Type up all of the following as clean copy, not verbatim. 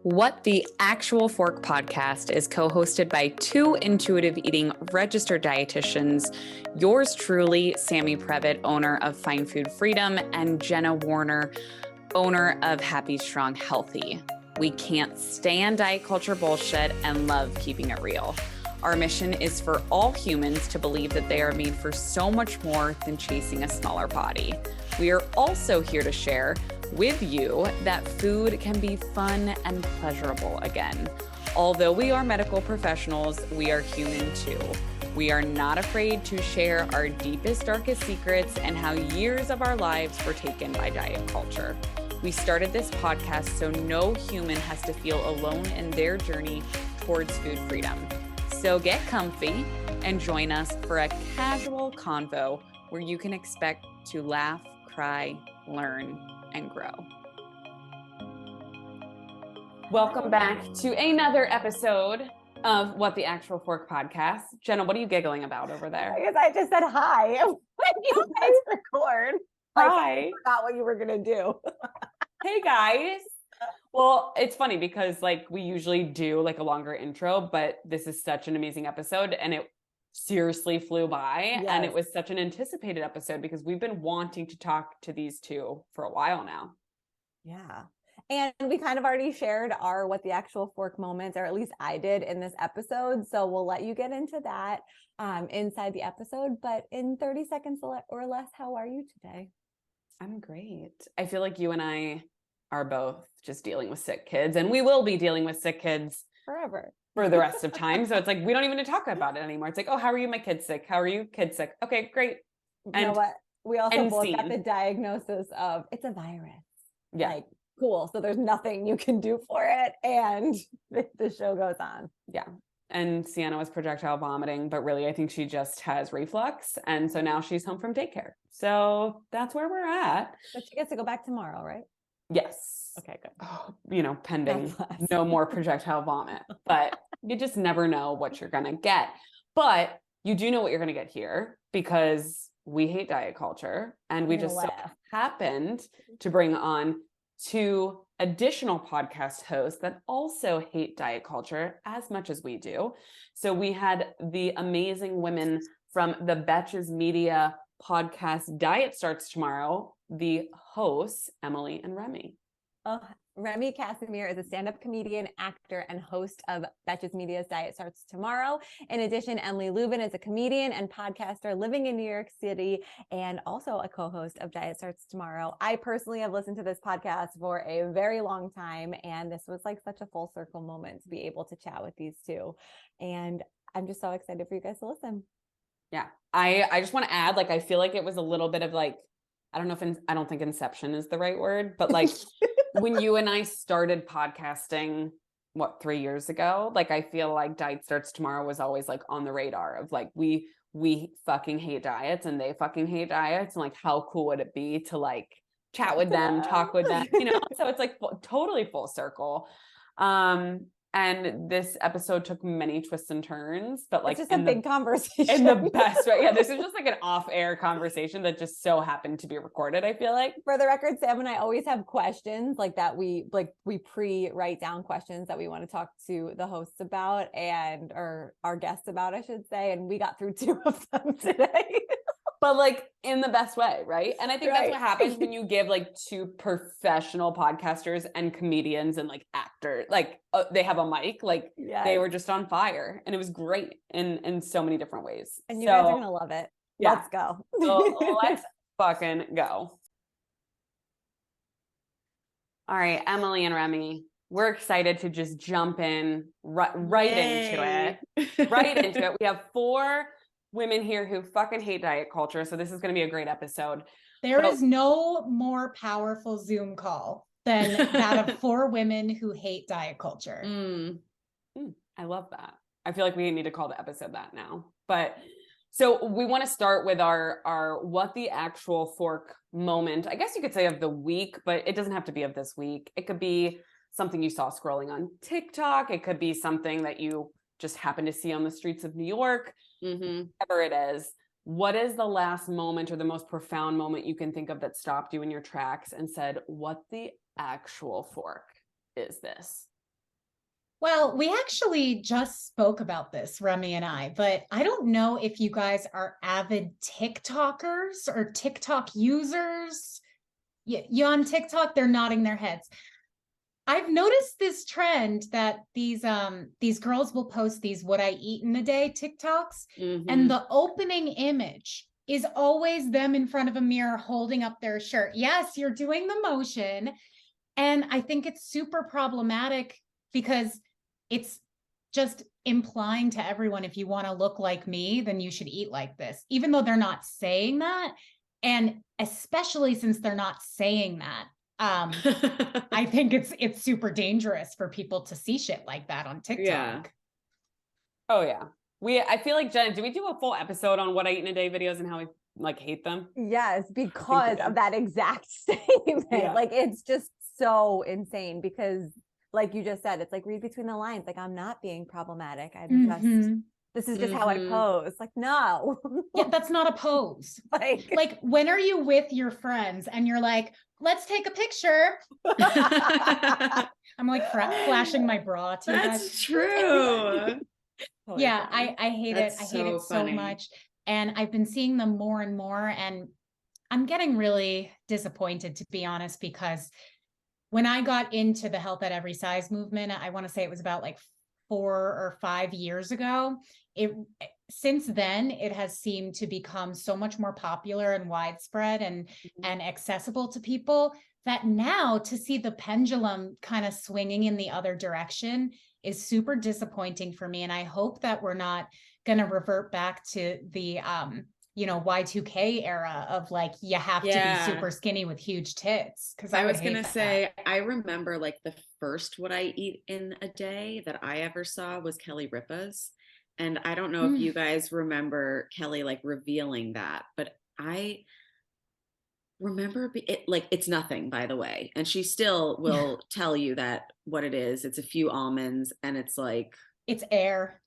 What the Actual Fork podcast is co-hosted by two intuitive eating registered dietitians, yours truly, Sammy Previtt, owner of Fine Food Freedom, and Jenna Warner, owner of Happy Strong Healthy. We can't stand diet culture bullshit and love keeping it real. Our mission is for all humans to believe that they are made for so much more than chasing a smaller body. We are also here to share with you that food can be fun and pleasurable again. Although we are medical professionals, we are human too. We are not afraid to share our deepest, darkest secrets and how years of our lives were taken by diet culture. We started this podcast so no human has to feel alone in their journey towards food freedom. So get comfy and join us for a casual convo where you can expect to laugh, cry, learn, and grow. Welcome back to another episode of What the Actual Fork podcast. Jenna, what are you giggling about over there? Because I just said hi when you guys record. Hi. I forgot what you were going to do. Hey guys. Well, it's funny because we usually do a longer intro, but this is such an amazing episode and it seriously flew by. Yes. And it was such an anticipated episode because we've been wanting to talk to these two for a while now. Yeah. And we kind of already shared our What the Actual Fork moments, or at least I did in this episode. So we'll let you get into that inside the episode. But in 30 seconds or less, how are you today? I'm great. I feel like you and I are both just dealing with sick kids, and we will be dealing with sick kids forever for the rest of time. So it's we don't even talk about it anymore. It's oh, how are you? My kid's sick. How are you? Kid's sick. Okay, great. You know what? We also both got the diagnosis of it's a virus. Yeah. Cool. So there's nothing you can do for it. And the show goes on. Yeah. And Sienna was projectile vomiting, but really I think she just has reflux. And so now she's home from daycare. So that's where we're at. But she gets to go back tomorrow, right? Yes. Okay, good. Oh, pending no more projectile vomit, but you just never know what you're going to get. But you do know what you're going to get here because we hate diet culture. And we just so happened to bring on two additional podcast hosts that also hate diet culture as much as we do. So we had the amazing women from the Betches Media podcast Diet Starts Tomorrow, the hosts, Emily and Remy. Remy Kassimir is a stand-up comedian, actor, and host of Betches Media's Diet Starts Tomorrow. In addition, Lubin is a comedian and podcaster living in New York City and also a co-host of Diet Starts Tomorrow. I personally have listened to this podcast for a very long time, and this was such a full circle moment to be able to chat with these two. And I'm just so excited for you guys to listen. Yeah. I just want to add, I feel like it was a little bit of I don't think inception is the right word, but when you and I started podcasting, 3 years ago, I feel like Diet Starts Tomorrow was always on the radar of we fucking hate diets and they fucking hate diets. And how cool would it be to chat with them, talk with them, so it's totally full circle. And this episode took many twists and turns, but it's just a big conversation in the best way. Yeah, this is just an off-air conversation that just so happened to be recorded. I feel like, for the record, Sam and I always have questions that we pre-write down questions that we want to talk to the hosts about or our guests about, I should say. And we got through 2 of them today. But in the best way, right? And I think that's what happens when you give two professional podcasters and comedians and actors, they have a mic, they were just on fire, and it was great in so many different ways. And you guys are gonna love it. Yeah. Let's go. So let's fucking go. All right, Emily and Remy, we're excited to just jump in right into it. Right into it. We have 4 women here who fucking hate diet culture. So this is going to be a great episode. There is no more powerful Zoom call than that of 4 women who hate diet culture. I love that. I feel like we need to call the episode that now. But so we want to start with our What the Actual Fork moment. I guess you could say of the week, but it doesn't have to be of this week. It could be something you saw scrolling on TikTok. It could be something that you just happen to see on the streets of New York. Whatever it is, what is the last moment or the most profound moment you can think of that stopped you in your tracks and said, what the actual fork is this? Well, we actually just spoke about this, Remy and I, but I don't know if you guys are avid TikTokers or TikTok users. You on TikTok? They're nodding their heads. I've noticed this trend that these girls will post these what I eat in a day TikToks, and the opening image is always them in front of a mirror holding up their shirt. Yes, you're doing the motion. And I think it's super problematic because it's just implying to everyone, if you want to look like me, then you should eat like this, even though they're not saying that. And especially since they're not saying that, I think it's super dangerous for people to see shit like that on TikTok. Yeah. Oh yeah. I feel like, Jenna, do we do a full episode on what I eat in a day videos and how we like hate them? Yes, because of that exact statement. Yeah. Like, it's just so insane because, like you just said, it's like, read between the lines. Like, I'm not being problematic. I'm just, this is just how I pose. Like, no. Yeah, that's not a pose. Like when are you with your friends and you're like, let's take a picture. I'm like flashing my bra to you guys. That's true. Yeah, I hate it. I hate it so much. And I've been seeing them more and more, and I'm getting really disappointed, to be honest, because when I got into the health at every size movement, I want to say it was about like 4 or 5 years ago. Since then, it has seemed to become so much more popular and widespread and accessible to people, that now to see the pendulum kind of swinging in the other direction is super disappointing for me. And I hope that we're not going to revert back to the Y2K era of like, you have to be super skinny with huge tits. Because I was going to say, I remember like the first what I eat in a day that I ever saw was Kelly Ripa's. And I don't know if you guys remember Kelly like revealing that, but I remember it like, it's nothing, by the way. And she still will tell you that what it is. It's a few almonds and it's like, it's air.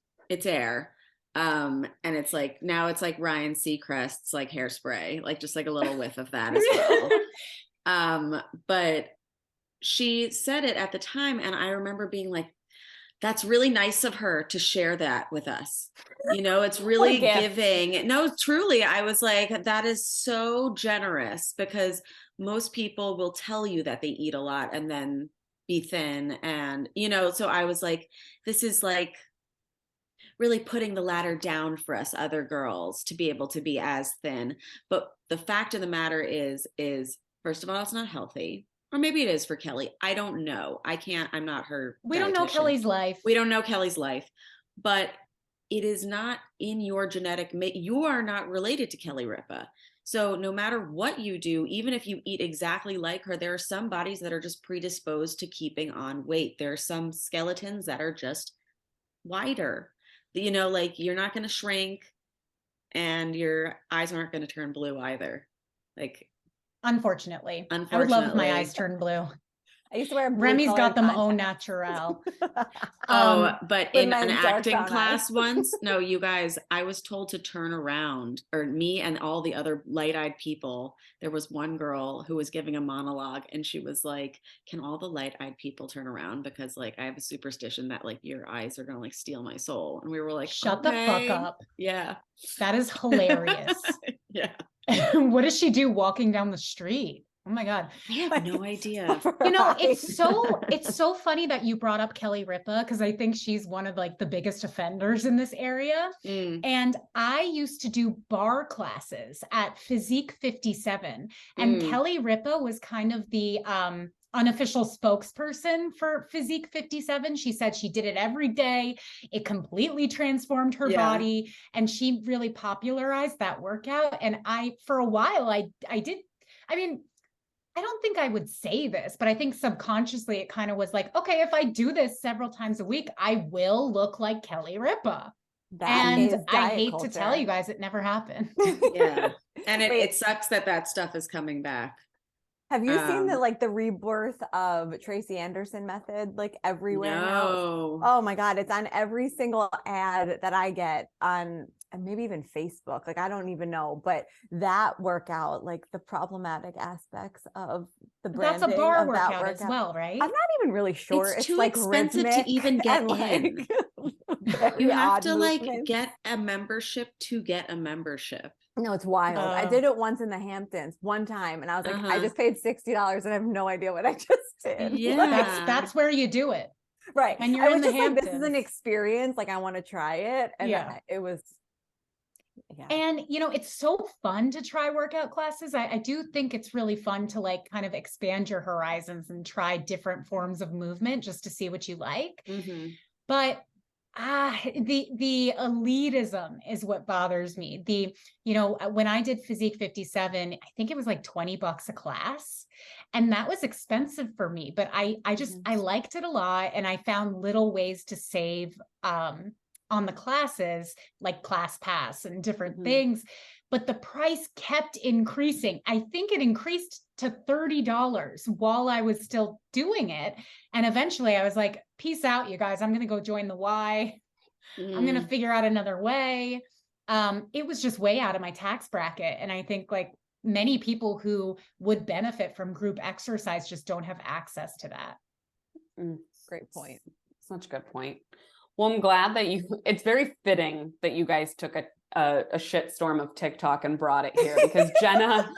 And it's like, now it's like Ryan Seacrest's like hairspray, like just like a little whiff of that as well. But she said it at the time. And I remember being like, that's really nice of her to share that with us. You know, it's really giving. No, truly, I was like, that is so generous, because most people will tell you that they eat a lot and then be thin. And, you know, so I was like, this is like really putting the ladder down for us other girls to be able to be as thin. But the fact of the matter is first of all, it's not healthy. Or maybe it is for Kelly. I don't know. I'm not her. We don't know Kelly's life. We don't know Kelly's life, but it is not in your genetic. You are not related to Kelly Ripa. So no matter what you do, even if you eat exactly like her, there are some bodies that are just predisposed to keeping on weight. There are some skeletons that are just wider. You know, like you're not going to shrink and your eyes aren't going to turn blue either. Like, Unfortunately. I would love if my eyes turned blue. I used to wear blue. Remy's got them au naturel. But in an acting class once, no, you guys, I was told to turn around, or me and all the other light-eyed people. There was one girl who was giving a monologue and she was like, can all the light-eyed people turn around? Because like, I have a superstition that like your eyes are going to like steal my soul. And we were like, shut the fuck up. Yeah. That is hilarious. Yeah. What does she do walking down the street? Oh my God. I have no idea. You know, it's so funny that you brought up Kelly Ripa, because I think she's one of like the biggest offenders in this area. And I used to do bar classes at Physique 57, and Kelly Ripa was kind of the unofficial spokesperson for Physique 57. She said she did it every day. It completely transformed her body, and she really popularized that workout. And for a while, I did. I mean, I don't think I would say this, but I think subconsciously it kind of was like, okay, if I do this several times a week, I will look like Kelly Ripa. And I hate to tell you guys, it never happened. Yeah. And it sucks that stuff is coming back. Have you seen the rebirth of Tracy Anderson method everywhere now? Oh my God, it's on every single ad that I get on, and maybe even Facebook. I don't even know, but that workout, the problematic aspects of the branding. That's a bar of workout, that workout as well, right? I'm not even really sure. It's too expensive to even get in. You have to get a membership to get a membership. No, it's wild. I did it once in the Hamptons one time, and I was like, I just paid $60 and I have no idea what I just did. Yeah, that's where you do it, right? When you're in the Hamptons. This is an experience. I want to try it, and it was. Yeah. And it's so fun to try workout classes. I do think it's really fun to kind of expand your horizons and try different forms of movement just to see what you like. Mm-hmm. But the elitism is what bothers me. When I did Physique 57, I think it was $20 a class, and that was expensive for me, but I liked it a lot. And I found little ways to save, on the classes, like Class Pass and different things, but the price kept increasing. I think it increased to $30 while I was still doing it. And eventually I was like, peace out, you guys. I'm going to go join the Y. I'm going to figure out another way. It was just way out of my tax bracket. And I think many people who would benefit from group exercise just don't have access to that. Great point. Such a good point. Well, I'm glad that it's very fitting that you guys took a shitstorm of TikTok and brought it here, because Jenna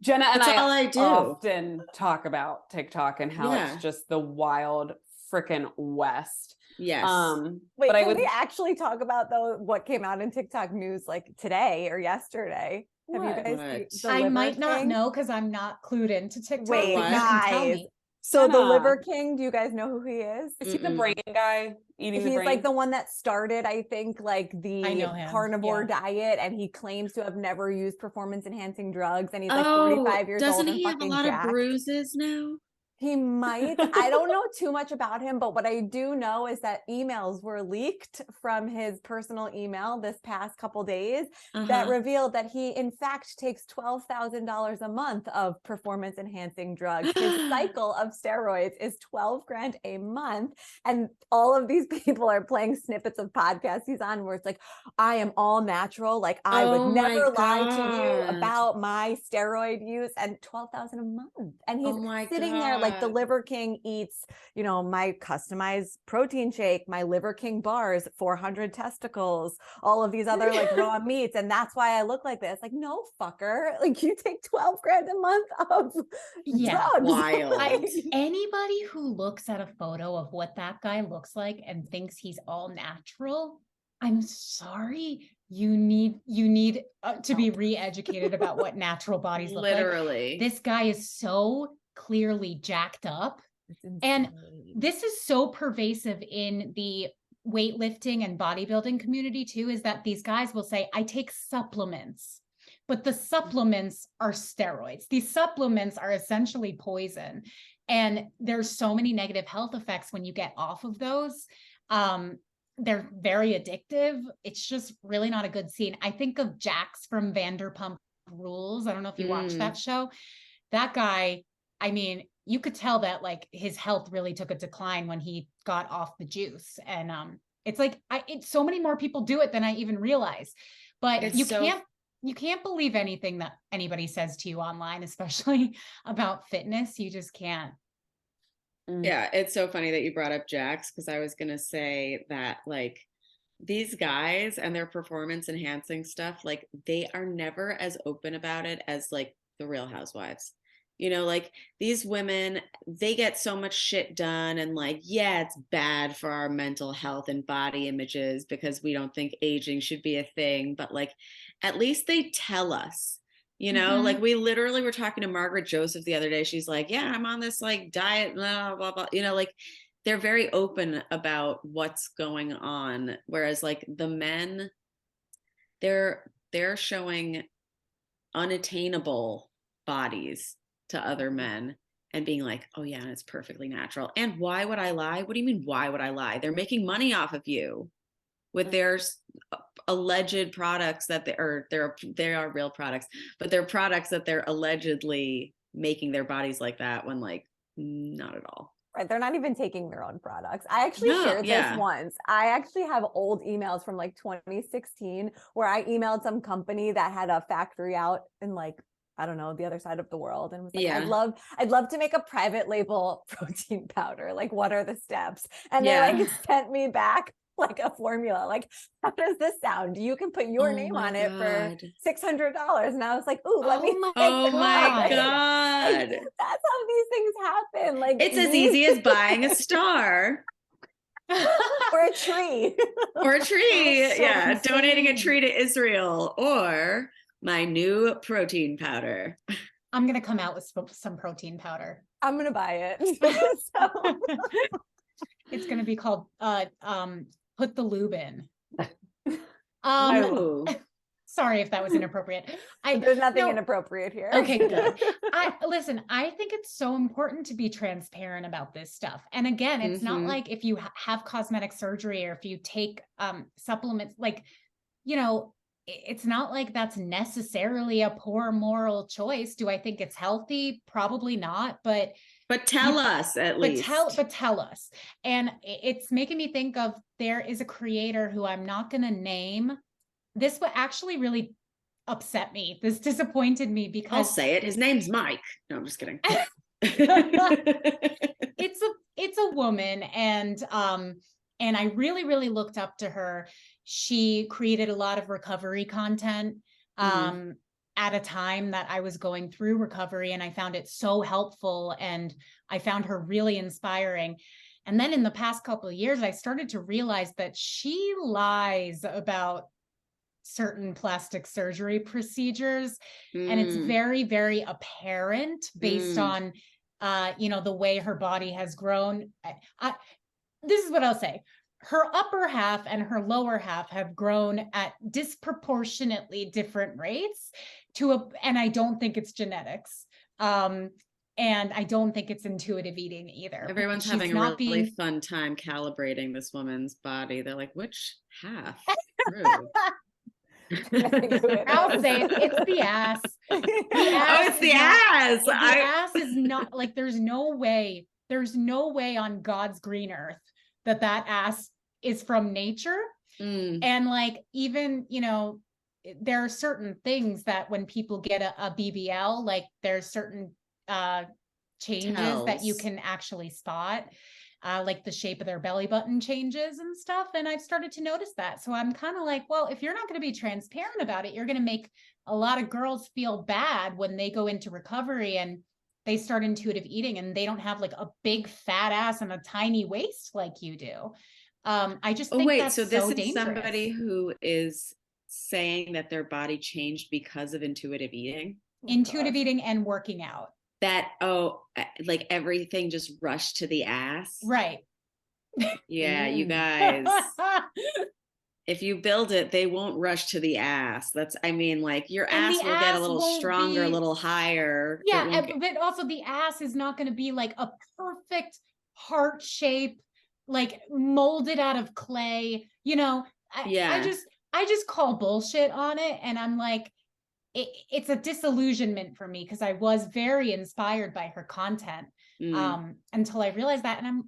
and I often talk about TikTok and how it's just the wild freaking West. Yes. Wait, can we actually talk about what came out in TikTok news today or yesterday? Have you guys seen I might not know because I'm not clued into TikTok. Wait, guys. Tell me. So the Liver King, do you guys know who he is? Is he the brain guy eating the brain? He's the one that started, I think, the carnivore diet, and he claims to have never used performance enhancing drugs, and he's 45 years old. Doesn't he have a lot of bruises now? He might. I don't know too much about him, but what I do know is that emails were leaked from his personal email this past couple days that revealed that he, in fact, takes $12,000 a month of performance enhancing drugs. His cycle of steroids is $12,000 a month. And all of these people are playing snippets of podcasts he's on where it's I am all natural. I would never lie to you about my steroid use, and $12,000 a month. And he's sitting there the Liver King eats, my customized protein shake, my Liver King bars, 400 testicles, all of these other raw meats. And that's why I look like this. No, fucker. You take $12,000 a month of drugs. Wild. Anybody who looks at a photo of what that guy looks like and thinks he's all natural, I'm sorry. You need to be re-educated about what natural bodies look like. Literally. This guy is so clearly jacked up. And this is so pervasive in the weightlifting and bodybuilding community too, is that these guys will say, I take supplements, but the supplements are steroids. These supplements are essentially poison. And there's so many negative health effects when you get off of those. They're very addictive. It's just really not a good scene. I think of Jax from Vanderpump Rules. I don't know if you watched that show. That guy, I mean, you could tell that his health really took a decline when he got off the juice. And it's so many more people do it than I even realized. But you can't believe anything that anybody says to you online, especially about fitness. You just can't. Yeah, it's so funny that you brought up Jax, because I was going to say that these guys and their performance enhancing stuff, they are never as open about it as the Real Housewives. These women, they get so much shit done, and it's bad for our mental health and body images because we don't think aging should be a thing, but at least they tell us. We literally were talking to Margaret Joseph the other day. She's yeah, I'm on this diet, blah, blah, blah. They're very open about what's going on. Whereas the men, they're showing unattainable bodies to other men and being oh yeah, and it's perfectly natural. And why would I lie? What do you mean, why would I lie? They're making money off of you with their alleged products that they are real products, but they're products that they're allegedly making their bodies like that when like not at all. Right. They're not even taking their own products. I actually shared this once. I actually have old emails from like 2016 where I emailed some company that had a factory out in like, I don't know, the other side of the world, and was like, I'd love to make a private label protein powder. Like, what are the steps? And they like sent me back like a formula. Like, how does this sound? You can put your name on it for $600. And I was like, ooh, let me. Oh my God. Like, that's how these things happen. Like, it's as easy as buying a star. Or a tree. Or a tree. So yeah. insane. Donating a tree to Israel, or my new protein powder. I'm going to come out with some protein powder. I'm going to buy it. So. It's going to be called, Put the Lubin. Sorry if that was inappropriate. There's nothing inappropriate here. Okay, good. Listen, I think it's so important to be transparent about this stuff. And again, it's not like if you have cosmetic surgery or if you take supplements, like, you know, it's not like that's necessarily a poor moral choice. Do I think it's healthy? Probably not, but tell us at least. But tell us. And it's making me think of, there is a creator who I'm not going to name. This would actually really upset me. This disappointed me because I'll say it. His name's Mike. No, I'm just kidding. It's a woman, and I really, really looked up to her. She created a lot of recovery content at a time that I was going through recovery, and I found it so helpful, and I found her really inspiring. And then in the past couple of years, I started to realize that she lies about certain plastic surgery procedures. And it's very, very apparent based on, the way her body has grown. This is what I'll say. Her upper half and her lower half have grown at disproportionately different rates and I don't think it's genetics. And I don't think it's intuitive eating either. Everyone's having a really fun time calibrating this woman's body. They're like, which half? True. I'll say it. It's the ass. It's the ass. The ass is not like, there's no way on God's green earth that ass is from nature. And like, even, there are certain things that when people get a BBL, like there's certain changes that you can actually spot. Like the shape of their belly button changes and stuff. And I've started to notice that. So I'm kind of like, well, if you're not going to be transparent about it, you're going to make a lot of girls feel bad when they go into recovery and they start intuitive eating and they don't have like a big fat ass and a tiny waist like you do. I just think that's so dangerous. So this is somebody who is saying that their body changed because of intuitive eating? Intuitive eating and working out. That, like everything just rushed to the ass. Right. Yeah, you guys. If you build it, they won't rush to the ass. Like your ass will get a little stronger, a little higher. Yeah, but also the ass is not going to be like a perfect heart shape, like molded out of clay. I just call bullshit on it. And I'm like, it's a disillusionment for me because I was very inspired by her content until I realized that. And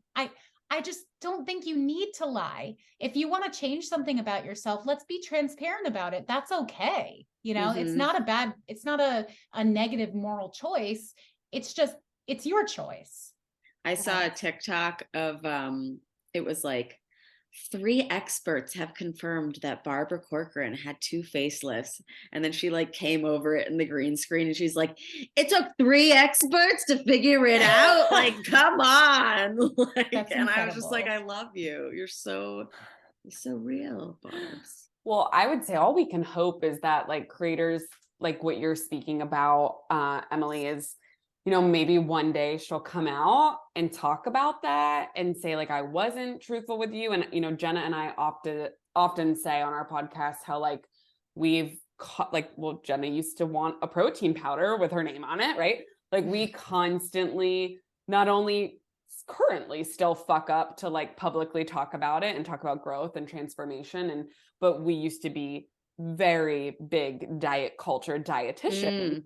I just don't think you need to lie. If you want to change something about yourself, let's be transparent about it. That's okay. It's not a negative moral choice. It's your choice. I saw a TikTok of, it was like, 3 experts have confirmed that Barbara Corcoran had 2 facelifts. And then she like came over it in the green screen and she's like, it took 3 experts to figure it out. Like, come on. And I was just like, I love you. You're so real, Barbs. Well, I would say all we can hope is that like creators, like what you're speaking about, Emily, is, maybe one day she'll come out and talk about that and say like, I wasn't truthful with you. And, Jenna and I often say on our podcast how like Jenna used to want a protein powder with her name on it, right? Like we constantly, not only currently still fuck up to like publicly talk about it and talk about growth and transformation. But we used to be very big diet culture dietitians.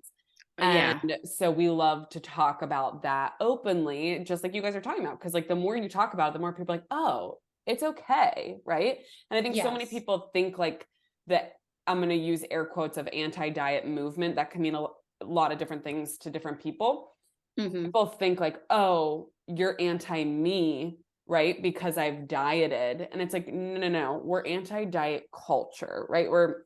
Yeah. And so we love to talk about that openly, just like you guys are talking about, because like the more you talk about it, the more people are like, oh, it's okay, right? And I think so many Yes. people think like that, I'm going to use air quotes, of anti-diet movement. That can mean a lot of different things to different people. People think like, oh, you're anti-me, right? Because I've dieted. And it's like, no, we're anti-diet culture, right? We're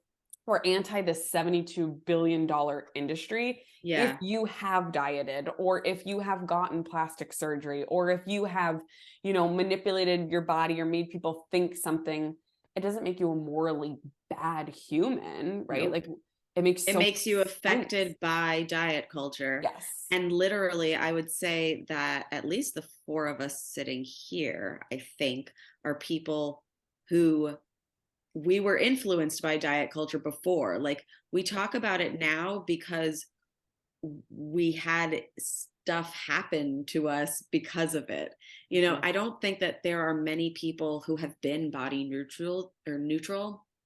anti this $72 billion industry. Yeah. If you have dieted, or if you have gotten plastic surgery, or if you have, manipulated your body or made people think something, it doesn't make you a morally bad human, right? Nope. Like it makes you sense. affected by diet culture. Yes. And literally, I would say that at least the four of us sitting here, I think, are people who we were influenced by diet culture before. Like we talk about it now because we had stuff happen to us because of it. I don't think that there are many people who have been body neutral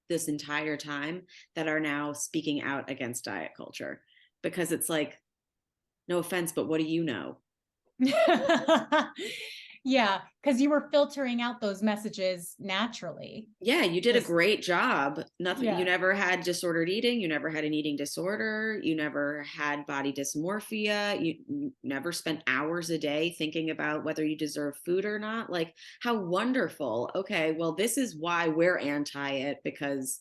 this entire time that are now speaking out against diet culture, because it's like, no offense, but what do you know? Yeah, because you were filtering out those messages naturally. Yeah, you did a great job. Nothing. Yeah. You never had disordered eating. You never had an eating disorder. You never had body dysmorphia. You never spent hours a day thinking about whether you deserve food or not. Like, how wonderful. Okay, well, this is why we're anti it, because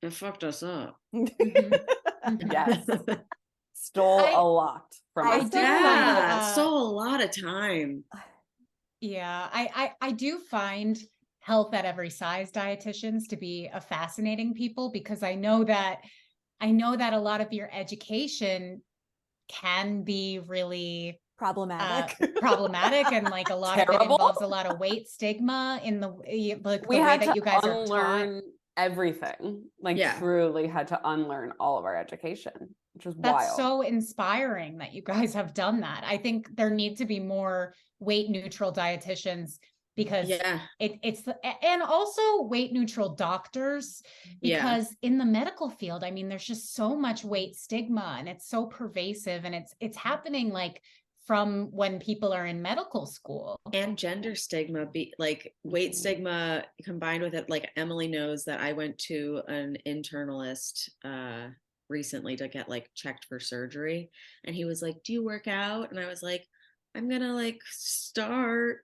it fucked us up. Yes. Stole a lot from us. Stole a lot of time. Yeah, I do find health at every size dietitians to be a fascinating people, because I know that a lot of your education can be really problematic and like a lot of it involves a lot of weight stigma in the way that you guys are taught. Everything, like truly had to unlearn all of our education, which was wild. That's so inspiring that you guys have done that. I think there need to be more weight neutral dietitians, because it's and also weight neutral doctors, because in the medical field, I mean, there's just so much weight stigma, and it's so pervasive, and it's happening like from when people are in medical school. And gender stigma, like weight stigma combined with it. Like Emily knows that I went to an internalist recently to get like checked for surgery, and he was like, do you work out? And I was like, I'm gonna like start.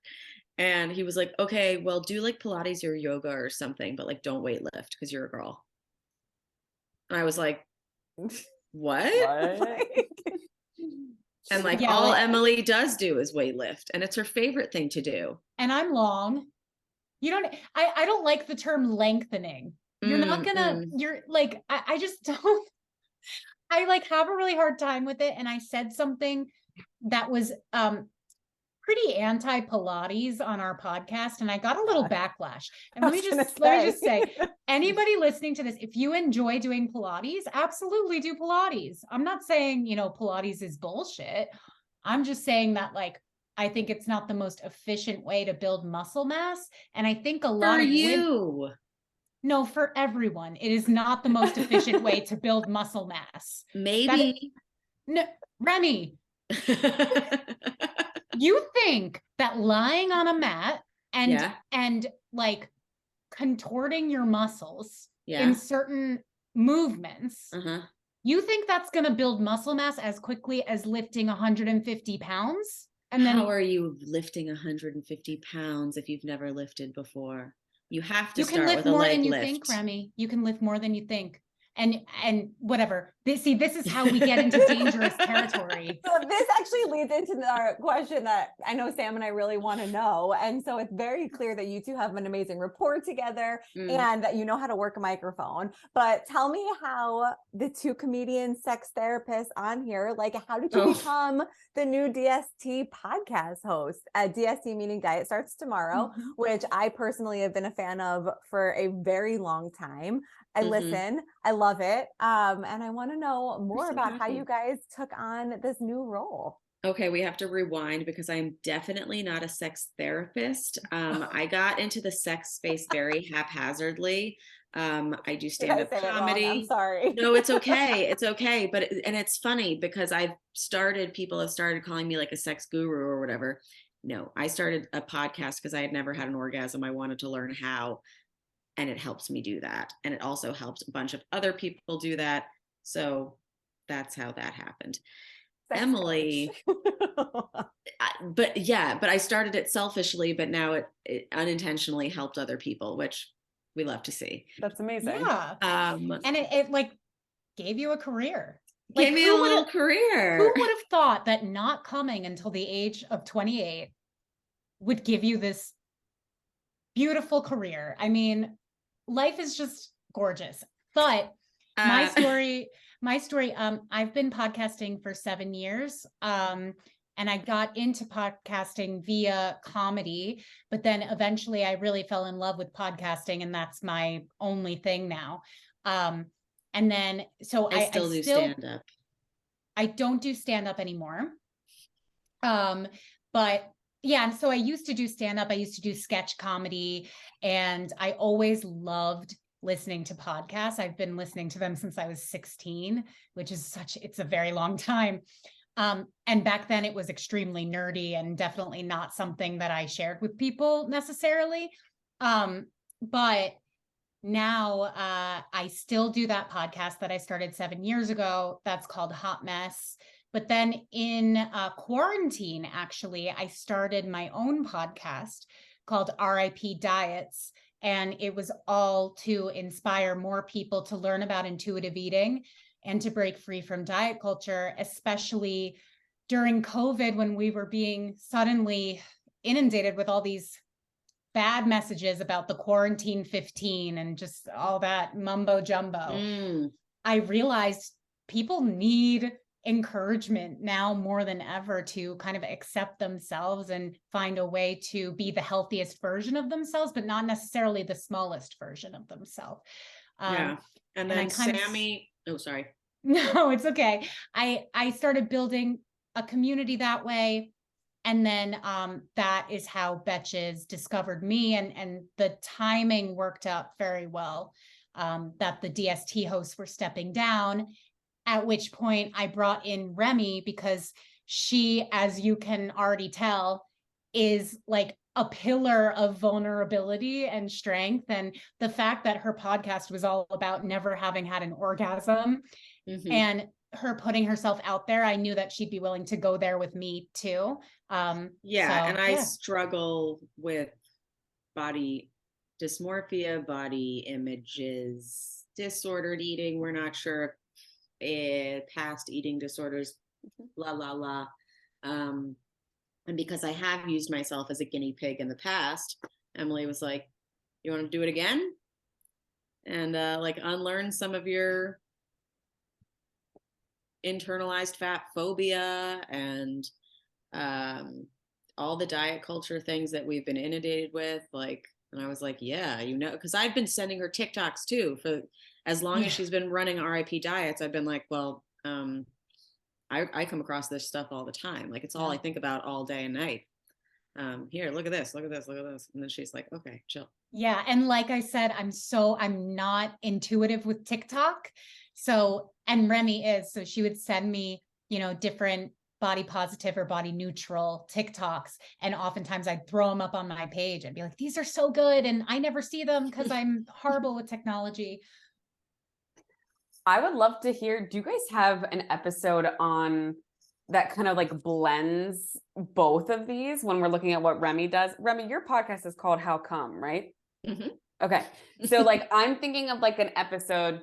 And he was like, okay, well, do like Pilates or yoga or something, but like don't weight lift because you're a girl. And I was like, what? And like all Emily does do is weight lift, and it's her favorite thing to do. And I'm long. I don't like the term lengthening. You're not gonna, you're like, I just don't, I like have a really hard time with it. And I said something that was pretty anti-Pilates on our podcast, and I got a little backlash. And let me just say, anybody listening to this, if you enjoy doing Pilates, absolutely do Pilates. I'm not saying, Pilates is bullshit. I'm just saying that like, I think it's not the most efficient way to build muscle mass. And I think a lot of women, no, for everyone, it is not the most efficient way to build muscle mass. Maybe. No, Remy. You think that lying on a mat and like contorting your muscles in certain movements, you think that's going to build muscle mass as quickly as lifting 150 pounds? And then how are you lifting 150 pounds if you've never lifted before? You have to start with a leg lift. You can lift more than you think, Remy. You can lift more than you think. And whatever. This is how we get into dangerous territory. So this actually leads into our question that I know Sam and I really want to know. And so it's very clear that you two have an amazing rapport together and that you know how to work a microphone. But tell me how the two comedian sex therapists on here, like how did you become the new DST podcast host? DST meaning Diet Starts Tomorrow, which I personally have been a fan of for a very long time. I listen, I love it. And I want to know more about how you guys took on this new role. Okay, we have to rewind because I'm definitely not a sex therapist. I got into the sex space very haphazardly. I do Did I stand-up say it wrong? comedy. I'm sorry. No, it's okay. It's okay. But, and it's funny because people have started calling me like a sex guru or whatever. No, I started a podcast because I had never had an orgasm. I wanted to learn how, and it helps me do that. And it also helps a bunch of other people do that. So that's how that happened. Sex Emily, but I started it selfishly, but now it unintentionally helped other people, which we love to see. That's amazing. Yeah. And it like gave you a career. Gave me a little career. Who would have thought that not coming until the age of 28 would give you this beautiful career? I mean, life is just gorgeous. But my story, I've been podcasting for 7 years. And I got into podcasting via comedy, but then eventually I really fell in love with podcasting, and that's my only thing now. And then, so I still do stand up. I don't do stand up anymore. But yeah, and so I used to do stand up. I used to do sketch comedy, and I always loved listening to podcasts. I've been listening to them since I was 16, which is it's a very long time. And back then it was extremely nerdy and definitely not something that I shared with people necessarily. But now I still do that podcast that I started 7 years ago. That's called Hot Mess. But then in quarantine, actually, I started my own podcast called RIP Diets. And it was all to inspire more people to learn about intuitive eating and to break free from diet culture, especially during COVID, when we were being suddenly inundated with all these bad messages about the quarantine 15 and just all that mumbo jumbo. I realized people need encouragement now more than ever to kind of accept themselves and find a way to be the healthiest version of themselves, but not necessarily the smallest version of themselves. Yeah. And then Sammy, oh, sorry. No, it's okay. I started building a community that way. And then that is how Betches discovered me, and the timing worked out very well, that the DST hosts were stepping down, at which point I brought in Remy because she, as you can already tell, is like a pillar of vulnerability and strength. And the fact that her podcast was all about never having had an orgasm and her putting herself out there, I knew that she'd be willing to go there with me too. I struggle with body dysmorphia, body images, disordered eating. We're not sure if past eating disorders, and because I have used myself as a guinea pig in the past, Emily was like, you want to do it again? And like unlearn some of your internalized fat phobia and all the diet culture things that we've been inundated with, like, and I was like, yeah, because I've been sending her TikToks too for as long as she's been running RIP Diets. I've been like, well, I come across this stuff all the time. Like, it's all I think about all day and night. Here, look at this. And then she's like, okay, chill. Yeah. And like I said, I'm not intuitive with TikTok. So, and Remy is, so she would send me, different body positive or body neutral TikToks. And oftentimes I'd throw them up on my page and be like, these are so good. And I never see them because I'm horrible with technology. I would love to hear, do you guys have an episode on that kind of like blends both of these when we're looking at what Remy does? Remy, your podcast is called How Come, right? Okay. So like, I'm thinking of like an episode.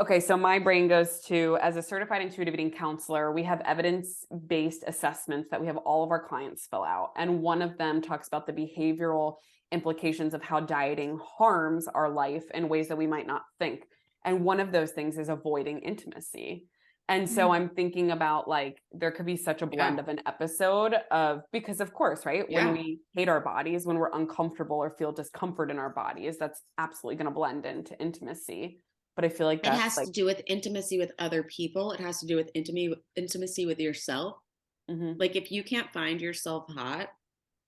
Okay. So my brain goes to, as a certified intuitive eating counselor, we have evidence-based assessments that we have all of our clients fill out. And one of them talks about the behavioral implications of how dieting harms our life in ways that we might not think. And one of those things is avoiding intimacy. And so I'm thinking about like, there could be such a blend of an episode of, because of course, right? When we hate our bodies, when we're uncomfortable or feel discomfort in our bodies, that's absolutely going to blend into intimacy. But I feel like that has to do with intimacy with other people. It has to do with intimacy with yourself. Like, if you can't find yourself hot,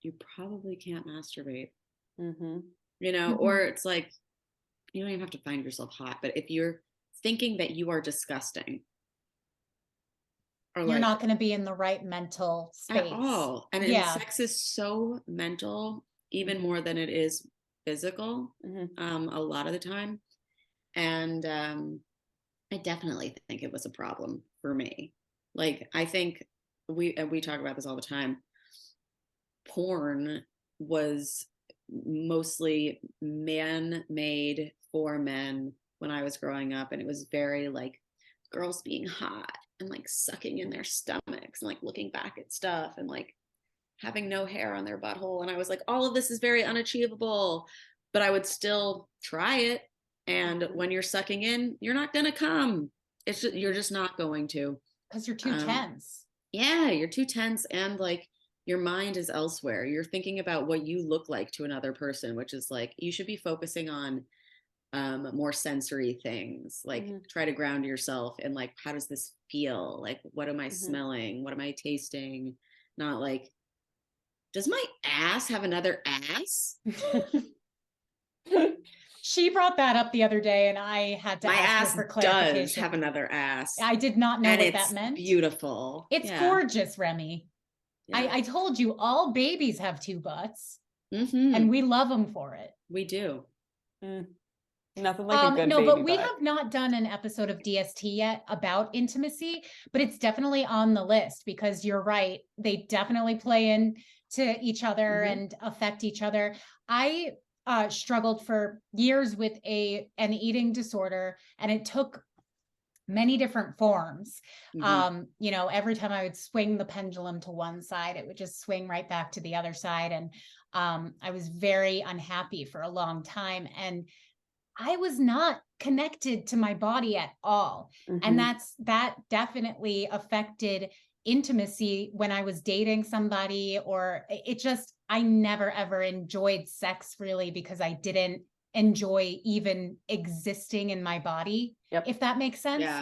you probably can't masturbate, or it's like, you don't even have to find yourself hot, but if you're thinking that you are disgusting, or You're like, not going to be in the right mental space at all. And sex is so mental, even more than it is physical, a lot of the time. And I definitely think it was a problem for me. Like, I think we talk about this all the time. Porn was mostly man-made for men when I was growing up, and it was very like girls being hot and like sucking in their stomachs and like looking back at stuff and like having no hair on their butthole. And I was like, all of this is very unachievable, but I would still try it. And when you're sucking in, you're not gonna come. It's just, you're just not going to, because you're too tense. Yeah, you're too tense, and like your mind is elsewhere. You're thinking about what you look like to another person, which is like, you should be focusing on more sensory things, like try to ground yourself in like, how does this feel? Like, what am I smelling? What am I tasting? Not like, does my ass have another ass? She brought that up the other day, and I had to ask her for clarification. My ass does have another ass. I did not know what that meant. Beautiful. It's gorgeous, Remy. Yeah. I told you, all babies have two butts, and we love them for it. We do. Nothing like a good no, baby but we butt. have not done an episode of DST yet about intimacy, but it's definitely on the list, because you're right. They definitely play into each other and affect each other. I struggled for years with an eating disorder, and it took many different forms. You know, every time I would swing the pendulum to one side, it would just swing right back to the other side. And I was very unhappy for a long time. And I was not connected to my body at all. And that definitely affected intimacy when I was dating somebody, or it just, I never ever enjoyed sex really, because I didn't enjoy even existing in my body, if that makes sense. Yeah.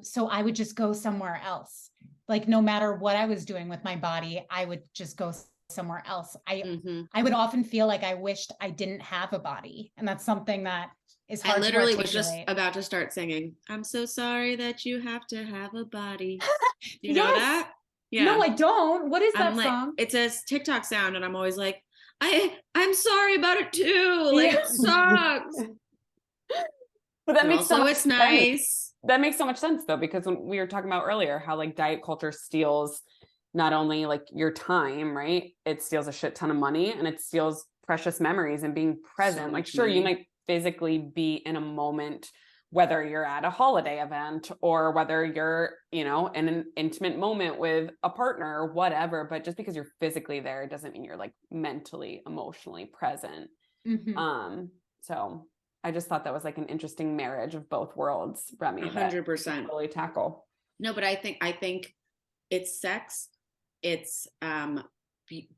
So I would just go somewhere else. Like, no matter what I was doing with my body, I would just go somewhere else. I would often feel like I wished I didn't have a body. And that's something that is hard to articulate. I literally was just about to start singing, I'm so sorry that you have to have a body. Do you know that? Yeah. No, I don't. What is that song? It's a TikTok sound, and I'm always like, I'm sorry about it too. Like, it sucks. But that makes so much it's nice. That makes so much sense though, because when we were talking about earlier how like diet culture steals not only like your time, right? It steals a shit ton of money, and it steals precious memories and being present. Like, sure, you might physically be in a moment, whether you're at a holiday event or whether you're, you know, in an intimate moment with a partner or whatever, but just because you're physically there doesn't mean you're like mentally, emotionally present. So I just thought that was like an interesting marriage of both worlds, Remy. 100%. Really tackle. No, but I think it's sex, it's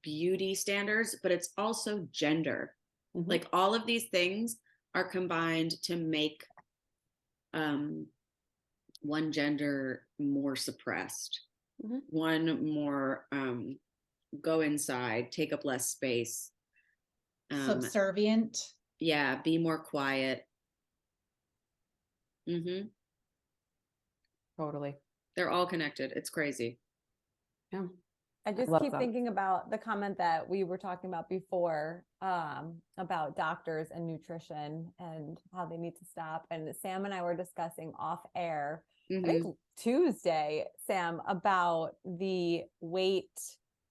beauty standards, but it's also gender. Like, all of these things are combined to make one gender more suppressed, one more go inside, take up less space, subservient. Yeah, be more quiet. Totally. They're all connected. It's crazy. Yeah. I just keep thinking about the comment that we were talking about before, about doctors and nutrition and how they need to stop. And Sam and I were discussing off air, I think Tuesday, Sam, about the weight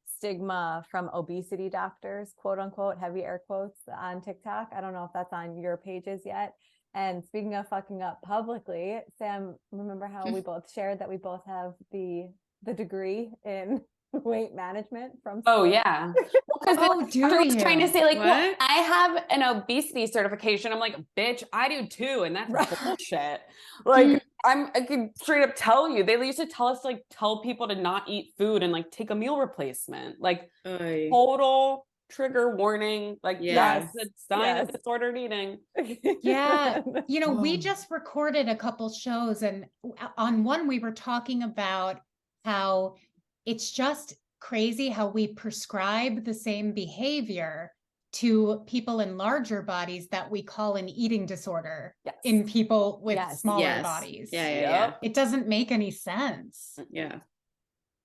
stigma from obesity doctors, quote unquote, heavy air quotes, on TikTok. I don't know if that's on your pages yet. And speaking of fucking up publicly, Sam, remember how we both shared that we both have the degree in weight management from school? Oh yeah. Because I was trying to say like, well, I have an obesity certification. I'm like, bitch, I do too, and that's bullshit. Like, I could straight up tell you, they used to tell us to like tell people to not eat food and like take a meal replacement. Like, total trigger warning. Like, that's a sign of disordered eating. Yeah. You know, we just recorded a couple shows, and on one we were talking about how it's just crazy how we prescribe the same behavior to people in larger bodies that we call an eating disorder in people with smaller bodies. Yeah. It doesn't make any sense. Yeah.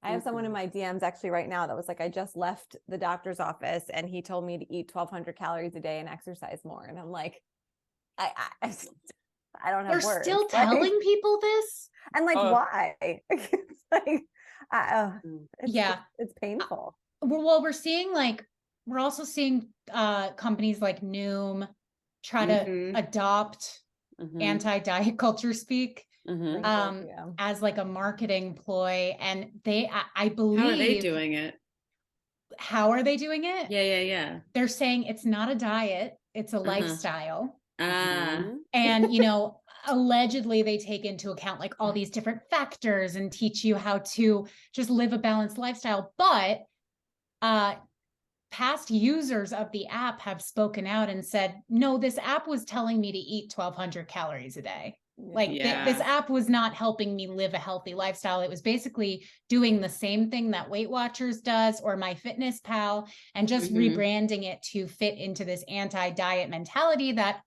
I have someone in my DMs actually right now that was like, I just left the doctor's office and he told me to eat 1,200 calories a day and exercise more. And I'm like, I don't have They're words. still telling people this? And like, why? It's like, it's painful. Well, we're also seeing companies like Noom try to adopt anti-diet culture speak as like a marketing ploy. And I believe. How are they doing it? How are they doing it? Yeah. They're saying it's not a diet, it's a lifestyle. And, allegedly they take into account like all these different factors and teach you how to just live a balanced lifestyle. But past users of the app have spoken out and said, no, this app was telling me to eat 1,200 calories a day. This app was not helping me live a healthy lifestyle. It was basically doing the same thing that Weight Watchers does or MyFitnessPal and just rebranding it to fit into this anti-diet mentality that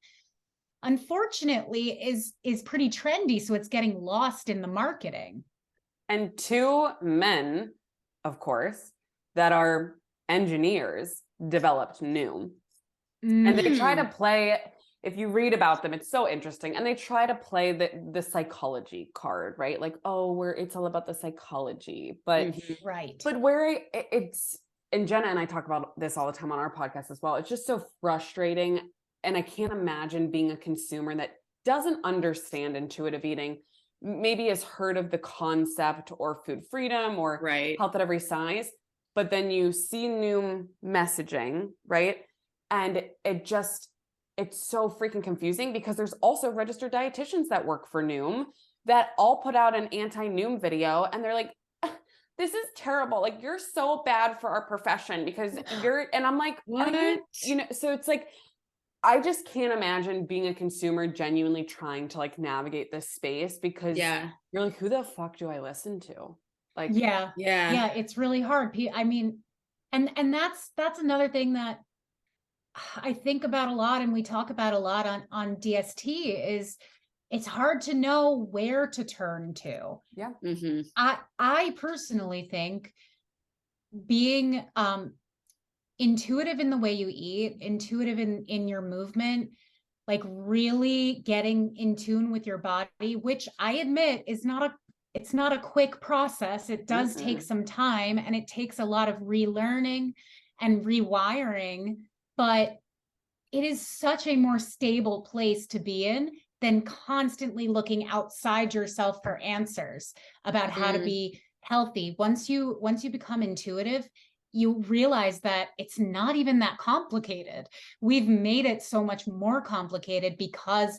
unfortunately is pretty trendy. So it's getting lost in the marketing. And two men, of course, that are engineers developed Noom. And they try to play, if you read about them, it's so interesting. And they try to play the psychology card, right? Like, it's all about the psychology. But but where it's, and Jenna and I talk about this all the time on our podcast as well. It's just so frustrating. And I can't imagine being a consumer that doesn't understand intuitive eating, maybe has heard of the concept or food freedom or health at every size, but then you see Noom messaging, right? And it's so freaking confusing because there's also registered dietitians that work for Noom that all put out an anti-Noom video and they're like, this is terrible. Like, you're so bad for our profession because and I'm like, what? So it's like, I just can't imagine being a consumer genuinely trying to like navigate this space because you're like, who the fuck do I listen to? Like, yeah, it's really hard. I mean, and that's another thing that I think about a lot and we talk about a lot on DST is it's hard to know where to turn to. Yeah. I personally think being intuitive in the way you eat, intuitive in your movement, like really getting in tune with your body, which I admit is it's not a quick process. It does take some time and it takes a lot of relearning and rewiring, but it is such a more stable place to be in than constantly looking outside yourself for answers about how to be healthy. Once you become intuitive, you realize that it's not even that complicated. We've made it so much more complicated because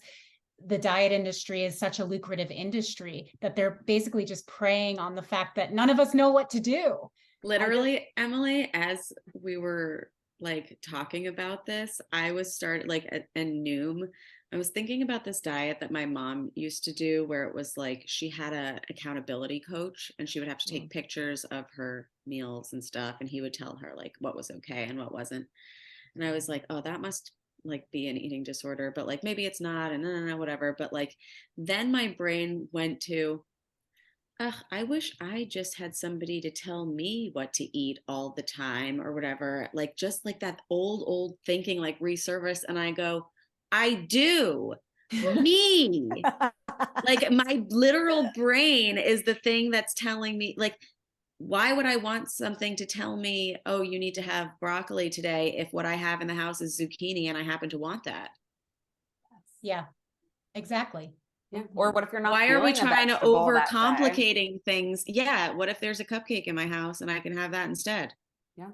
the diet industry is such a lucrative industry that they're basically just preying on the fact that none of us know what to do. Literally, Emily, as we were like talking about this, I was started like at Noom. I was thinking about this diet that my mom used to do where it was like she had a accountability coach and she would have to take pictures of her meals and stuff and he would tell her like what was okay and what wasn't. And I was like, oh, that must like be an eating disorder, but like maybe it's not and whatever. But like then my brain went to, I wish I just had somebody to tell me what to eat all the time or whatever. Like just like that old thinking like resurface. And I go, I do. Me. Like my literal brain is the thing that's telling me like, why would I want something to tell me, oh, you need to have broccoli today if what I have in the house is zucchini and I happen to want that? Yeah, exactly. Yeah. Or what if you're not? Why are we trying to overcomplicating things? Yeah. What if there's a cupcake in my house and I can have that instead? Yeah.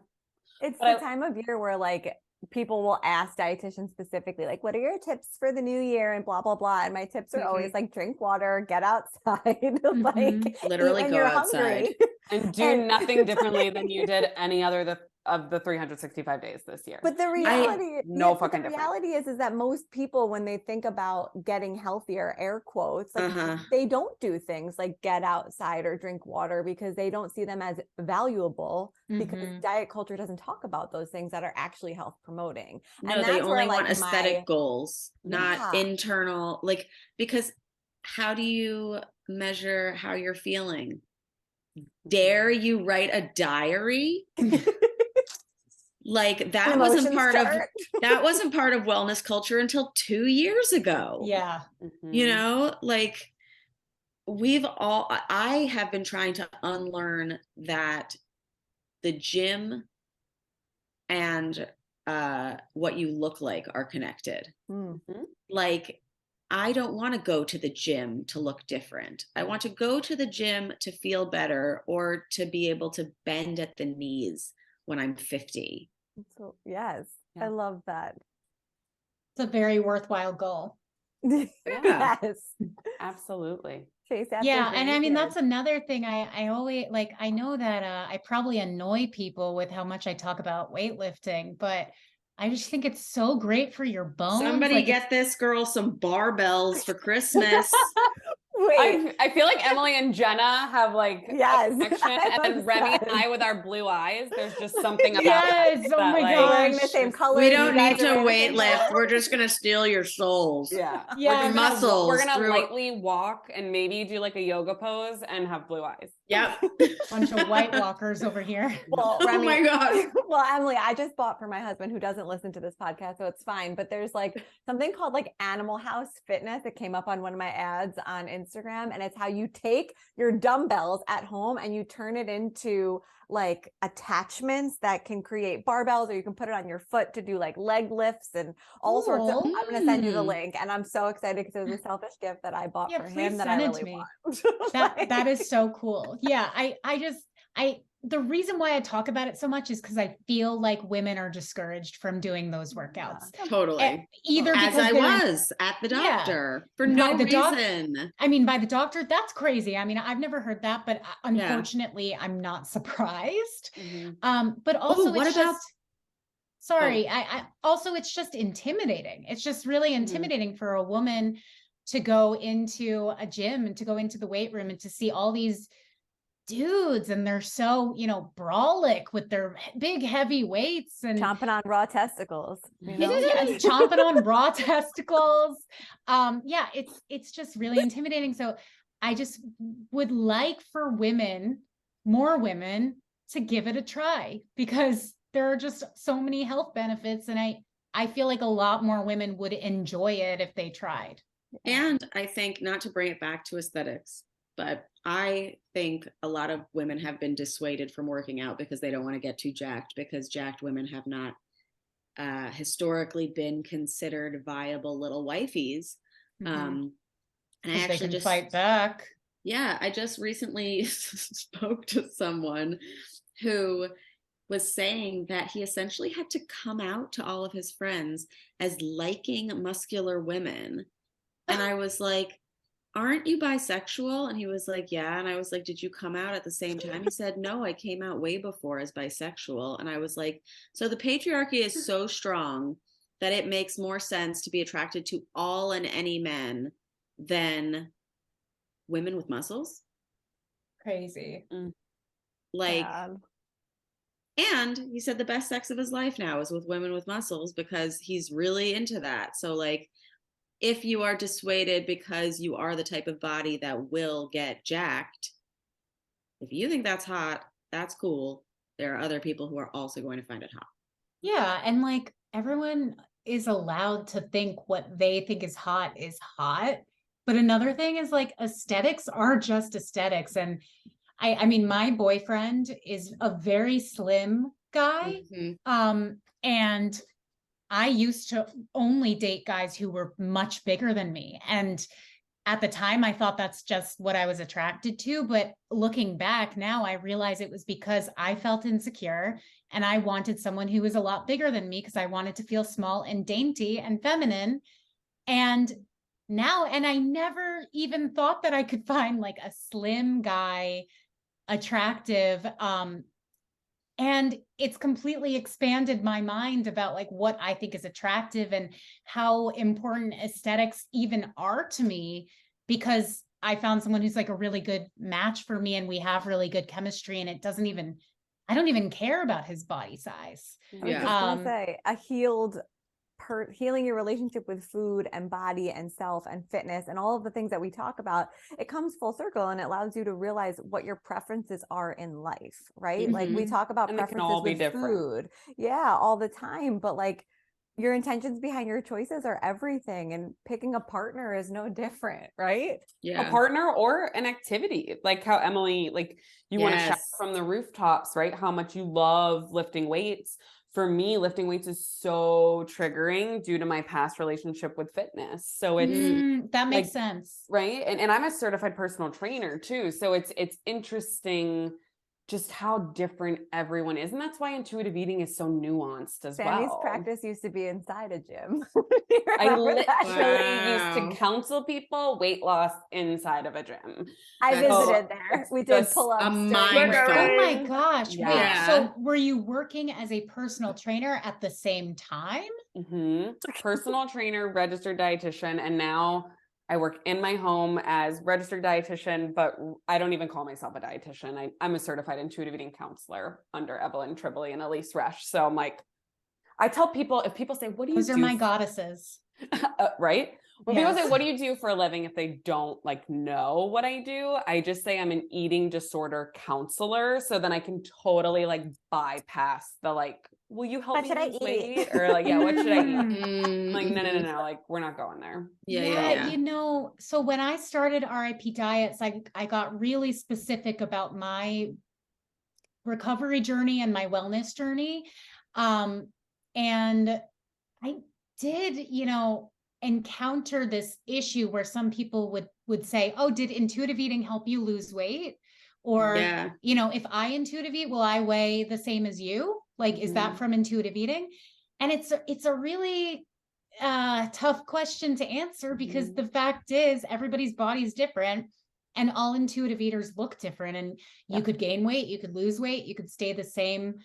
It's the time of year where like people will ask dietitians specifically, like, what are your tips for the new year and blah, blah, blah. And my tips are always like, drink water, get outside, like literally go outside and do nothing differently than you did any other of the 365 days this year. But the reality, no fucking difference. reality is that most people, when they think about getting healthier, air quotes, like they don't do things like get outside or drink water because they don't see them as valuable, because diet culture doesn't talk about those things that are actually health promoting. No, and they that's only where, want like, aesthetic goals, not internal, like, because how do you measure how you're feeling? Dare you write a diary? Like that wasn't part of wellness culture until 2 years ago. Yeah. You know, like I have been trying to unlearn that the gym and what you look like are connected. Like, I don't want to go to the gym to look different. I want to go to the gym to feel better or to be able to bend at the knees when I'm 50. So, yes, I love that. It's a very worthwhile goal. Yes, absolutely. Chase after and I mean, grandkids. that's another thing I always like. I know that I probably annoy people with how much I talk about weightlifting, but I just think it's so great for your bones. Somebody like, get this girl some barbells for Christmas. Wait, I feel like Emily and Jenna have like yes, a connection, and then Remy and I with our blue eyes. There's just something about yes. Oh my we're wearing gosh. the same color. We don't need to weight lift. We're just gonna steal your souls. Yeah. Yeah. Muscles. We're gonna lightly walk and maybe do like a yoga pose and have blue eyes. Yep. Bunch of white walkers over here. Well, Oh Remy, my God. well, Emily, I just bought for my husband, who doesn't listen to this podcast, so it's fine. But there's like something called like Animal House Fitness. It came up on one of my ads on Instagram, and it's how you take your dumbbells at home and you turn it into like attachments that can create barbells, or you can put it on your foot to do like leg lifts and all sorts of. I'm going to send you the link, and I'm so excited because it was a selfish gift that I bought for him that I really want. That is so cool. Yeah, the reason why I talk about it so much is because I feel like women are discouraged from doing those workouts. Totally. Either as because I was at the doctor for no reason. I mean, by the doctor, that's crazy. I mean, I've never heard that, but unfortunately, I'm not surprised. But also, what about? Sorry, I also, it's just intimidating. It's just really intimidating for a woman to go into a gym and to go into the weight room and to see all these dudes, and they're so, brolic with their big heavy weights and chomping on raw testicles, chomping on raw testicles. It's just really intimidating. So I just would like for more women to give it a try, because there are just so many health benefits, and I feel like a lot more women would enjoy it if they tried. And I think, not to bring it back to aesthetics, but I think a lot of women have been dissuaded from working out because they don't want to get too jacked, because jacked women have not historically been considered viable little wifeys. And I actually just fight back. Yeah, I just recently spoke to someone who was saying that he essentially had to come out to all of his friends as liking muscular women. And I was like, aren't you bisexual? And he was like, yeah. And I was like, did you come out at the same time? He said, no, I came out way before as bisexual. And I was like, so the patriarchy is so strong that it makes more sense to be attracted to all and any men than women with muscles? Crazy. Like, and he said the best sex of his life now is with women with muscles, because he's really into that. So like, if you are dissuaded because you are the type of body that will get jacked, if you think that's hot, that's cool. There are other people who are also going to find it hot. Yeah. And like, everyone is allowed to think what they think is hot. But another thing is, like, aesthetics are just aesthetics. And I mean, my boyfriend is a very slim guy. And I used to only date guys who were much bigger than me. And at the time, I thought that's just what I was attracted to. But looking back now, I realize it was because I felt insecure and I wanted someone who was a lot bigger than me, because I wanted to feel small and dainty and feminine. And I never even thought that I could find like a slim guy attractive. And it's completely expanded my mind about like what I think is attractive and how important aesthetics even are to me, because I found someone who's like a really good match for me and we have really good chemistry, and I don't even care about his body size. I was just gonna say healing your relationship with food and body and self and fitness and all of the things that we talk about, it comes full circle and it allows you to realize what your preferences are in life, right? Like we talk about And they can preferences all be with different. food, all the time, but like your intentions behind your choices are everything, and picking a partner is no different, right? A partner or an activity, like how Emily, like you want to shout from the rooftops, right? How much you love lifting weights. For me, lifting weights is so triggering due to my past relationship with fitness. So it's that makes sense. Right. And I'm a certified personal trainer too. So it's interesting just how different everyone is. And that's why intuitive eating is so nuanced as Sammy's well. practice used to be inside a gym. I literally used to counsel people weight loss inside of a gym. I visited there. We did pull-ups. A mind fuck. Oh my gosh. Yeah. Wait, so were you working as a personal trainer at the same time? Personal trainer, registered dietitian, and now I work in my home as registered dietitian, but I don't even call myself a dietitian. I'm a certified intuitive eating counselor under Evelyn Tribole and Elise Resch. So I'm like, I tell people, if people say, what do you do? Those are my goddesses. Right? When people say, what do you do for a living? If they don't like know what I do, I just say I'm an eating disorder counselor. So then I can totally like bypass the like, will you help me lose weight? Or like, what should I eat? Like, no. Like, we're not going there. Yeah. You know, so when I started RIP Diets, I got really specific about my recovery journey and my wellness journey. And I did, encounter this issue where some people would say, oh, did intuitive eating help you lose weight? Or, if I intuitive eat, will I weigh the same as you? Like, is that from intuitive eating? And it's a really tough question to answer, because the fact is everybody's body is different and all intuitive eaters look different, and you could gain weight, you could lose weight, you could stay the same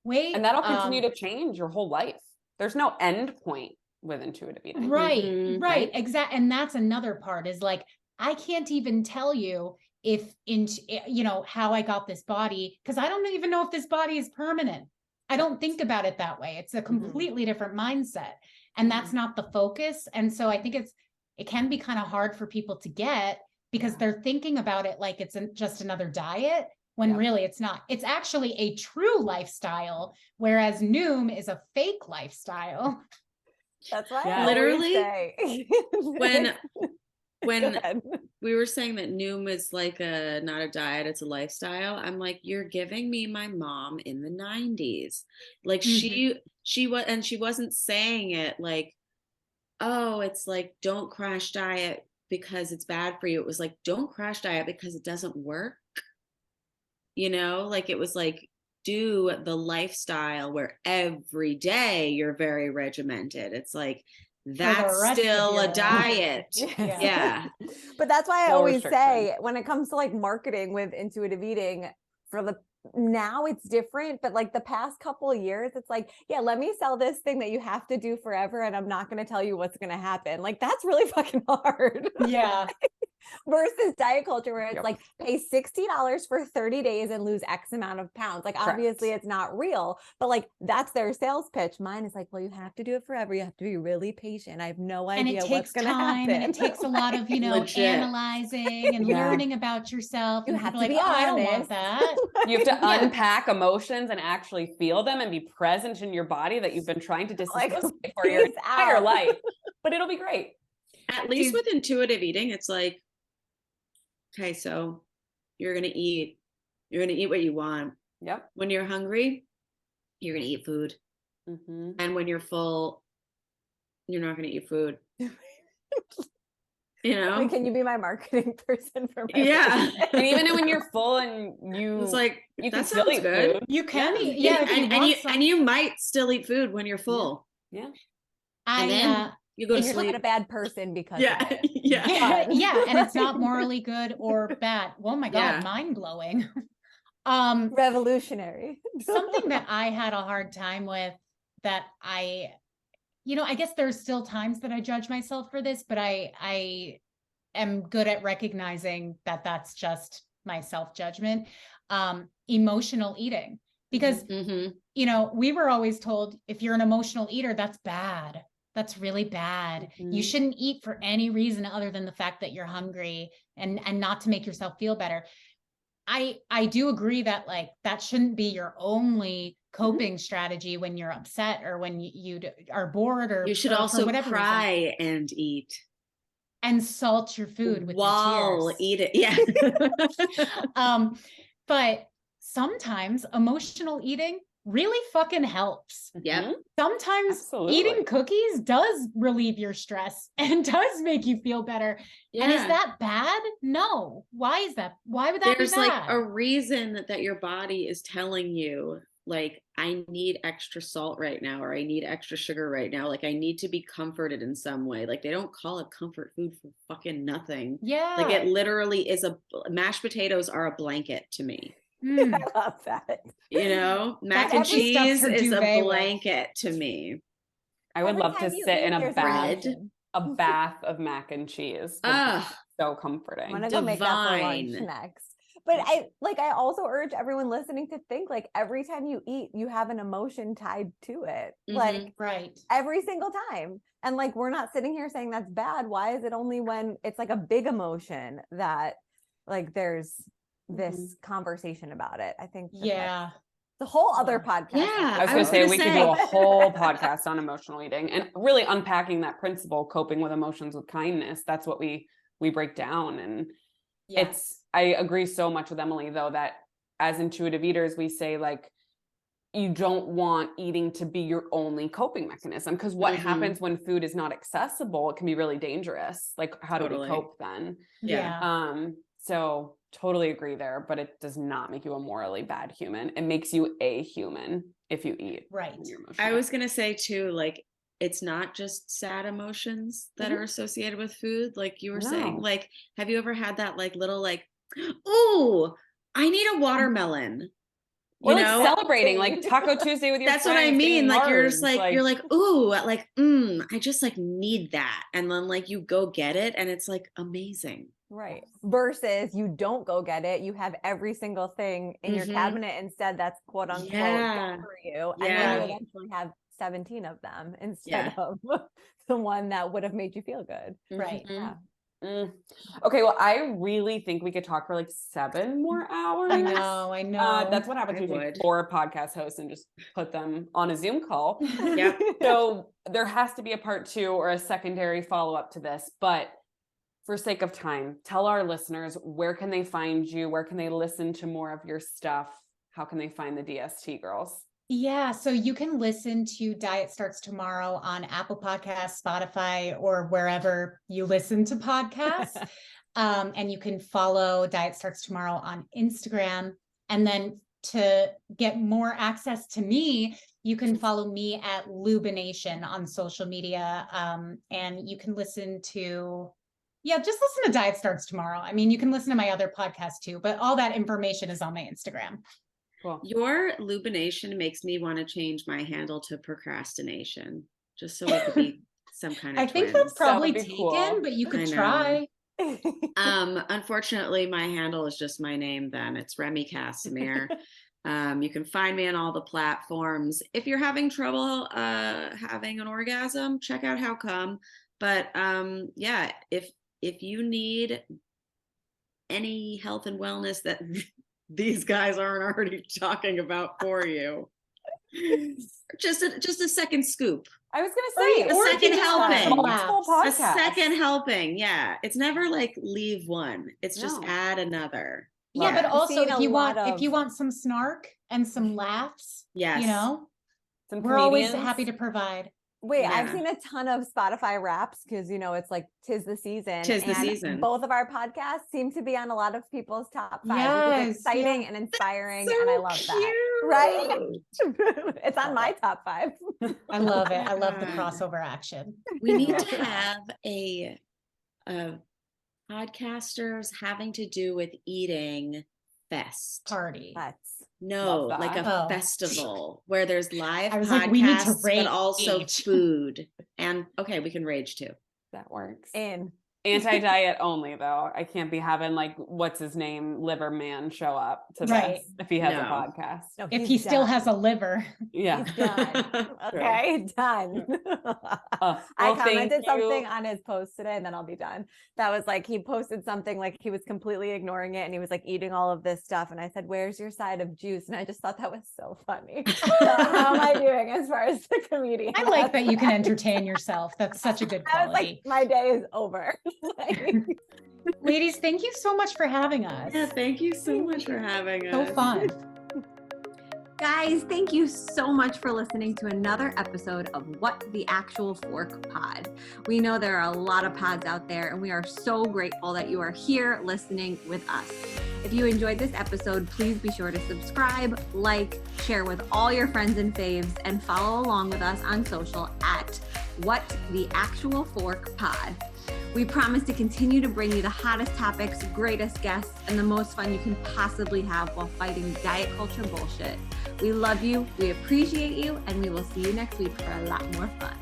weight. And that'll continue to change your whole life. There's no end point with intuitive eating. Right. Exactly. And that's another part, is like, I can't even tell you how I got this body, because I don't even know if this body is permanent. I don't think about it that way. It's a completely different mindset, and that's not the focus. And so I think it can be kind of hard for people to get, because they're thinking about it like it's just another diet, when really it's not. It's actually a true lifestyle, whereas Noom is a fake lifestyle. That's why I literally say. when we were saying that Noom is like not a diet, it's a lifestyle, I'm like, you're giving me my mom in the 90s. Like she wasn't saying it like, oh, it's like, don't crash diet because it's bad for you. It was like, don't crash diet because it doesn't work. Like it was like, do the lifestyle where every day you're very regimented. It's like, that's still a diet. Yeah. But that's why I always say, when it comes to like marketing with intuitive eating, now it's different, but like the past couple of years, it's like, let me sell this thing that you have to do forever, and I'm not going to tell you what's going to happen. Like, that's really fucking hard. Yeah. Versus diet culture, where it's like, pay $60 for 30 days and lose X amount of pounds. Like, obviously it's not real, but like, that's their sales pitch. Mine is like, well, you have to do it forever. You have to be really patient. I have no idea what's going to happen. And it takes a lot of, analyzing and learning about yourself. You and have to like, be honest. I don't want that. You have to unpack emotions and actually feel them and be present in your body that you've been trying to disassociate for your entire life. But it'll be great. At least with intuitive eating, it's like, okay, so you're going to eat what you want. Yep. When you're hungry, you're going to eat food. And when you're full, you're not going to eat food. Like, can you be my marketing person for my business? And even when you're full and it's like, you can still eat good. Food. You can eat. And you might still eat food when you're full. Yeah. And then you go to sleep. You're not a bad person because of it. Yeah. And it's not morally good or bad. Oh my God, mind blowing. Revolutionary. Something that I had a hard time with that I guess there's still times that I judge myself for this, but I am good at recognizing that that's just my self-judgment. Emotional eating, because, we were always told if you're an emotional eater, that's bad. That's really bad. You shouldn't eat for any reason other than the fact that you're hungry and not to make yourself feel better. I do agree that like that shouldn't be your only coping strategy when you're upset or when you are bored or you should also cry and eat and salt your food with while your tears. eat it. Yeah. But sometimes emotional eating really fucking helps. Yeah. Sometimes eating cookies does relieve your stress and does make you feel better. Yeah. And is that bad? No. Why is that? Why would that be bad? There's like a reason that your body is telling you, like, I need extra salt right now, or I need extra sugar right now. Like, I need to be comforted in some way. Like, they don't call it comfort food for fucking nothing. Yeah. Like, it literally is mashed potatoes are a blanket to me. I love that. Mac and cheese is a blanket to me. I would love to sit in a bath of mac and cheese. So comforting. I'm gonna go make that for lunch next. But I also urge everyone listening to think like every time you eat, you have an emotion tied to it. Like every single time. And like, we're not sitting here saying that's bad. Why is it only when it's like a big emotion that like there's this conversation about it? I think the whole other podcast. I was gonna say we could do a whole podcast on emotional eating and really unpacking that principle, coping with emotions with kindness. That's what we break down. And I agree so much with Emily though, that as intuitive eaters, we say like, you don't want eating to be your only coping mechanism, because what happens when food is not accessible, it can be really dangerous. Like, how do we cope then? So totally agree there, but it does not make you a morally bad human. It makes you a human if you eat. Right. I was going to say too, like, it's not just sad emotions that are associated with food. Like you were saying, like, have you ever had that like little, like, oh, I need a watermelon. Or like celebrating like Taco Tuesday with your friends. That's what I mean. Like, you're just like, you're like, ooh, like, I just like need that. And then like you go get it and it's like amazing. Right. Versus you don't go get it. You have every single thing in your cabinet instead that's quote unquote good for you. And then you eventually have 17 of them instead of the one that would have made you feel good. Right. Yeah. Okay, well, I really think we could talk for like 7 more hours. I know. That's what happens when you 4 podcast hosts and just put them on a Zoom call. Yep. So there has to be a part 2 or a secondary follow-up to this, but for sake of time, tell our listeners, where can they find you? Where can they listen to more of your stuff? How can they find the DST girls? Yeah, so you can listen to Diet Starts Tomorrow on Apple Podcasts, Spotify, or wherever you listen to podcasts. And you can follow Diet Starts Tomorrow on Instagram. And then to get more access to me, you can follow me at Lubination on social media. And you can listen to, just listen to Diet Starts Tomorrow. I mean, you can listen to my other podcast too, but all that information is on my Instagram. Cool. Your Lubination makes me want to change my handle to procrastination, just so we could be some kind of I think that's probably taken, cool. but you could try. Unfortunately, my handle is just my name then. It's Remy Kassimir. You can find me on all the platforms. If you're having trouble having an orgasm, check out How Come. But if you need any health and wellness that these guys aren't already talking about for you, just a second scoop. I was gonna say a second helping. A second helping. Yeah, it's never like leave one. It's just add another. Yeah, but also if you want some snark and some laughs, we're always happy to provide. Wait, I've seen a ton of Spotify raps because, it's like 'tis the season. 'Tis the season. Both of our podcasts seem to be on a lot of people's top 5, which is exciting and inspiring. And I love that. Right? It's on my top 5. I love it. I love the crossover action. We need to have a podcasters having to do with eating fest. Party. No, Love like that. a festival where there's live I was podcasts, like, we need to but also rage. food. And okay, we can rage too. That works. In. Anti-diet only though. I can't be having like what's his name, liver man, show up to Right. this if he has No. a podcast. No, If he's he still done. has a liver. Yeah. He's done. Okay, done. I well, thank commented you. something on his post today and then I'll be done. That was like, he posted something like he was completely ignoring it and he was like eating all of this stuff. And I said, where's your side of juice? And I just thought that was so funny. So how am I doing as far as the comedian? I like that you can entertain yourself. That's such a good I was quality. like, my day is over. Like, Ladies, thank you so much for having us. Yeah, thank you so much for having us. So fun. guys, thank you so much for listening to another episode of What the Actual Fork Pod. We know there are a lot of pods out there, and we are so grateful that you are here listening with us. If you enjoyed this episode, please be sure to subscribe, like, share with all your friends and faves, and follow along with us on social at What the Actual Fork Pod. We promise to continue to bring you the hottest topics, greatest guests, and the most fun you can possibly have while fighting diet culture bullshit. We love you, we appreciate you, and we will see you next week for a lot more fun.